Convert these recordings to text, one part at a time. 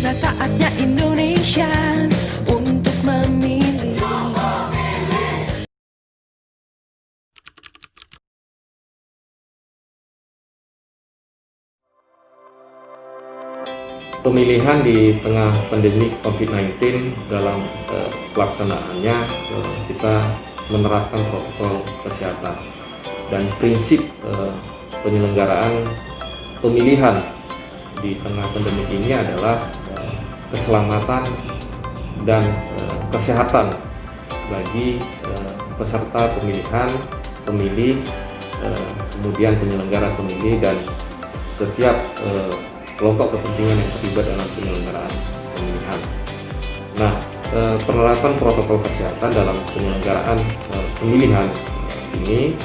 Sudah saatnya Indonesia untuk memilih. Pemilihan di tengah pandemi COVID-19 dalam pelaksanaannya kita menerapkan protokol kesehatan dan prinsip penyelenggaraan pemilihan di tengah pandemi ini adalah keselamatan dan kesehatan bagi peserta pemilihan, pemilih, kemudian penyelenggara pemilih dan setiap kelompok kepentingan yang terlibat dalam penyelenggaraan pemilihan. Nah, penerapan protokol kesehatan dalam penyelenggaraan pemilihan ini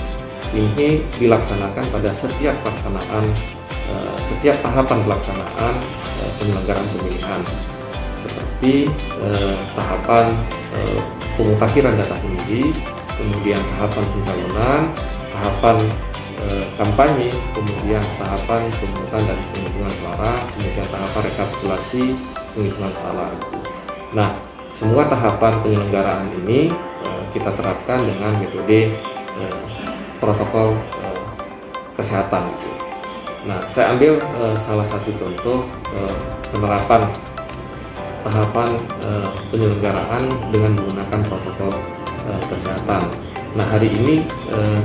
dilaksanakan pada setiap tahapan pelaksanaan penyelenggaraan pemilihan, seperti tahapan pemutahiran data pemilih, kemudian tahapan pencalonan, tahapan kampanye, kemudian tahapan pemungutan dan penghitungan suara, kemudian tahapan rekapitulasi penghitungan suara. Nah, semua tahapan penyelenggaraan ini kita terapkan dengan metode protokol kesehatan. Nah, saya ambil salah satu contoh penerapan tahapan penyelenggaraan dengan menggunakan protokol kesehatan. Nah, hari ini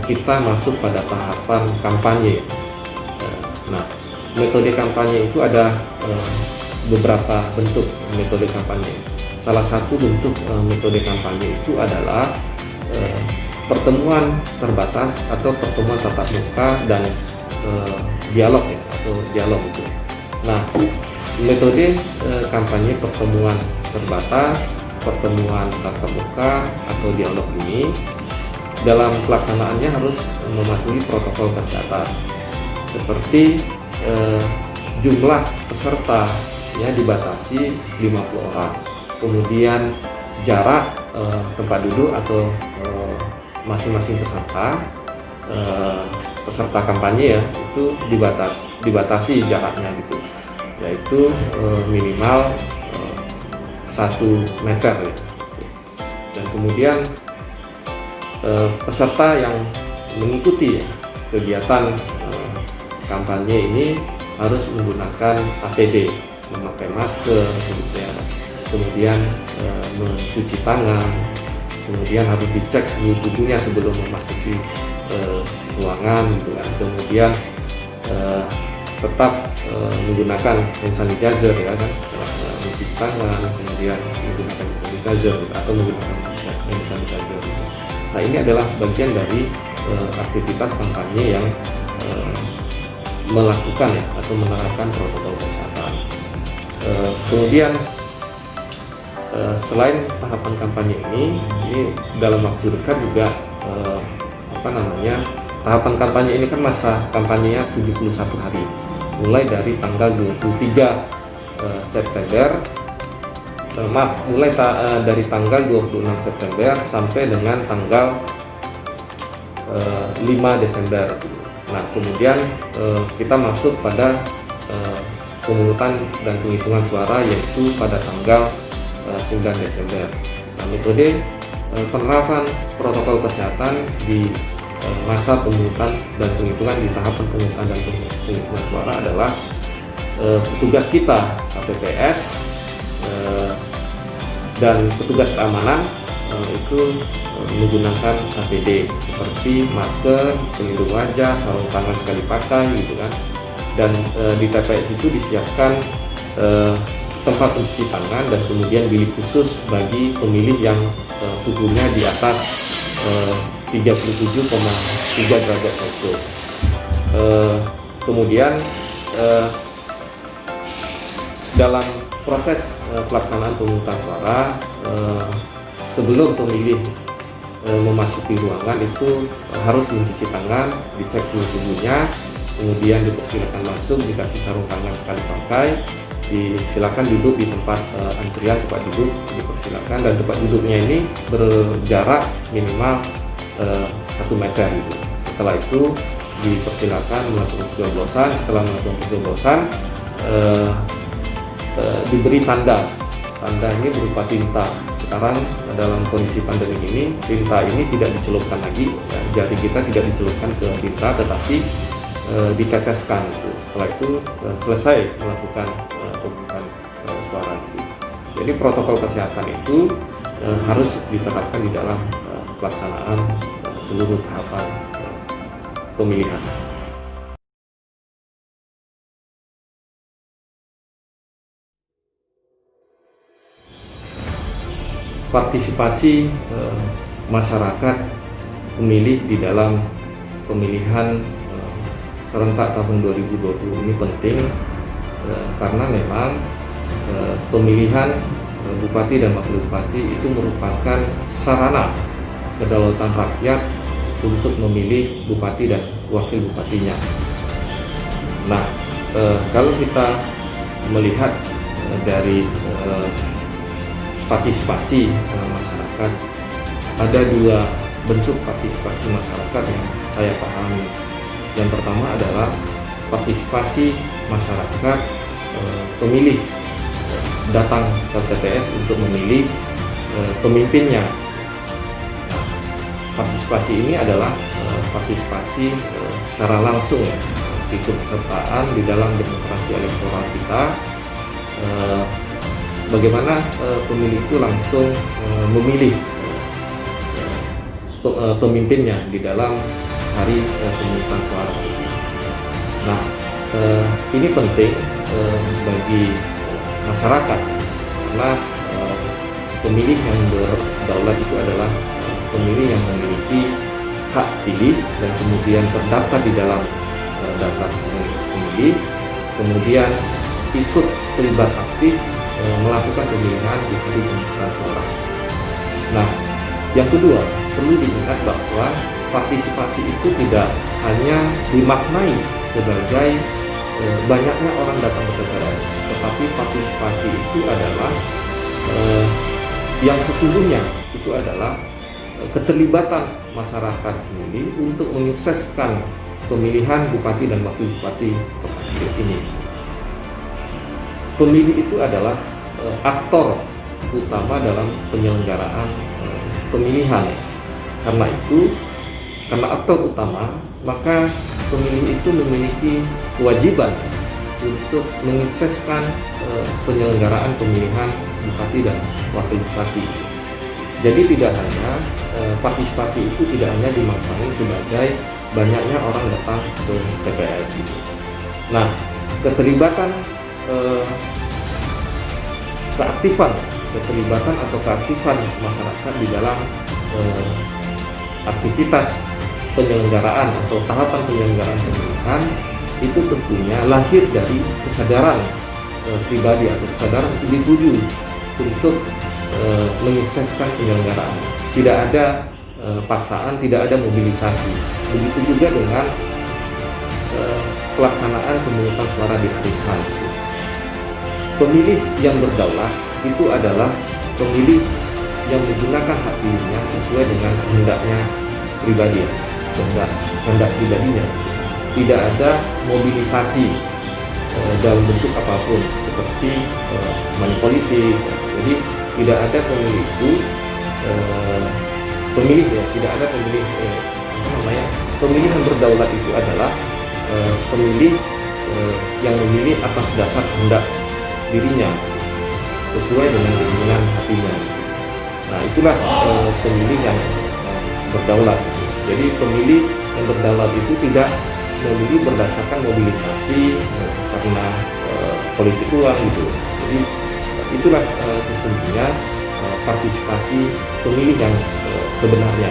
kita masuk pada tahapan kampanye. Nah, metode kampanye itu ada beberapa bentuk metode kampanye. Salah satu bentuk metode kampanye itu adalah pertemuan terbatas atau pertemuan tatap muka dan dialog ya, atau dialog itu. Nah, metode kampanye pertemuan terbatas, pertemuan tatap muka atau dialog ini dalam pelaksanaannya harus mematuhi protokol kesehatan, seperti jumlah peserta ya dibatasi 50 orang, kemudian jarak tempat duduk atau masing-masing peserta kampanye ya itu dibatasi jaraknya gitu, yaitu minimal 1 meter ya. Dan kemudian peserta yang mengikuti kegiatan kampanye ini harus menggunakan APD, memakai masker, kemudian mencuci tangan, kemudian harus dicek suhu tubuhnya sebelum memasuki ruangan, gitu kan. Kemudian tetap menggunakan hand sanitizer ya kan, mencuci tangan, kemudian menggunakan hand sanitizer atau menggunakan hand sanitizer. Nah, ini adalah bagian dari aktivitas kampanye yang melakukan ya atau menerapkan protokol kesehatan. Kemudian selain tahapan kampanye ini dalam waktu dekat juga tahapan kampanye ini kan masa kampanyenya 71 hari, mulai dari tanggal 23 September dari tanggal 26 September sampai dengan tanggal 5 Desember. Nah, kemudian kita masuk pada pemungutan dan penghitungan suara yaitu pada tanggal 9 Desember. Nah, metode penerapan protokol kesehatan di masa pemungutan dan penghitungan di tahapan pemungutan dan penghitungan suara adalah petugas kita KPPS dan petugas keamanan itu menggunakan APD seperti masker, pelindung wajah, sarung tangan sekali pakai gitu kan. Dan di TPS itu disiapkan tempat mencuci tangan dan kemudian bilik khusus bagi pemilih yang suhunya di atas 37,3 derajat Celcius. Kemudian dalam proses pelaksanaan pemungutan suara, sebelum pemilih memasuki ruangan itu harus mencuci tangan, dicek suhu tubuhnya, kemudian dipersilakan masuk, dikasih sarung tangan sekali pakai, disilakan duduk di tempat antrian tempat duduk, dipersilakan, dan tempat duduknya ini berjarak minimal 1 meter gitu. Setelah itu dipersilakan melakukan pencoblosan. Setelah melakukan pencoblosan diberi tanda. Tanda ini berupa tinta. Sekarang dalam kondisi pandemi ini, tinta ini tidak dicelupkan lagi, jari kita tidak dicelupkan ke tinta, tetapi diteteskan. Setelah itu selesai melakukan pemungutan suara. Jadi protokol kesehatan itu harus diterapkan di dalam pelaksanaan seluruh tahapan pemilihan. Partisipasi masyarakat pemilih di dalam pemilihan serentak tahun 2020 ini penting karena memang pemilihan bupati dan wakil bupati itu merupakan sarana kedaulatan rakyat untuk memilih bupati dan wakil bupatinya. Nah, kalau kita melihat dari partisipasi masyarakat, ada dua bentuk partisipasi masyarakat yang saya pahami. Yang pertama adalah partisipasi masyarakat pemilih datang ke TPS untuk memilih pemimpinnya. Nah, partisipasi ini adalah partisipasi secara langsung, keikutsertaan di dalam demokrasi elektoral kita. Bagaimana pemilih itu langsung memilih pemimpinnya di dalam hari pemungutan suara. Nah, ini penting bagi masyarakat karena pemilih yang berdaulat itu adalah pemilih yang memiliki hak pilih dan kemudian terdaftar di dalam daftar pemilih, kemudian ikut terlibat aktif melakukan pemilihan di hari pemungutan suara. Nah, yang kedua, perlu diingat bahwa partisipasi itu tidak hanya dimaknai sebagai banyaknya orang datang ke TPS, tetapi partisipasi itu adalah yang sesungguhnya itu adalah keterlibatan masyarakat pemilih untuk menyukseskan pemilihan bupati dan wakil bupati ini. Pemilih itu adalah aktor utama dalam penyelenggaraan pemilihan. Karena itu, karena aktor utama, maka pemilih itu memiliki kewajiban untuk menyukseskan penyelenggaraan pemilihan bupati dan wakil bupati. Jadi tidak hanya partisipasi itu tidak hanya dimaknai sebagai banyaknya orang datang ke TPS. Nah, keterlibatan keterlibatan masyarakat di dalam aktivitas penyelenggaraan atau tahapan penyelenggaraan pemilihan itu tentunya lahir dari kesadaran pribadi atau kesadaran individu untuk menyukseskan penyelenggaraan. Tidak ada paksaan, tidak ada mobilisasi. Begitu juga dengan pelaksanaan pemungutan suara di hari H. Pemilih yang berdaulat itu adalah pemilih yang menggunakan hak pilihnya sesuai dengan kehendaknya pribadi, kehendak pribadinya. Tidak ada mobilisasi dalam bentuk apapun seperti money politik. Jadi tidak ada pemilih itu tidak ada pemilih pemilih yang berdaulat itu adalah pemilih yang memilih atas dasar kehendak dirinya sesuai dengan keinginan hatinya. Nah, itulah pemilih yang berdaulat. Jadi pemilih yang berdaulat itu tidak memilih berdasarkan mobilisasi karena politik uang gitu. Jadi itulah sesungguhnya partisipasi pemilih yang sebenarnya.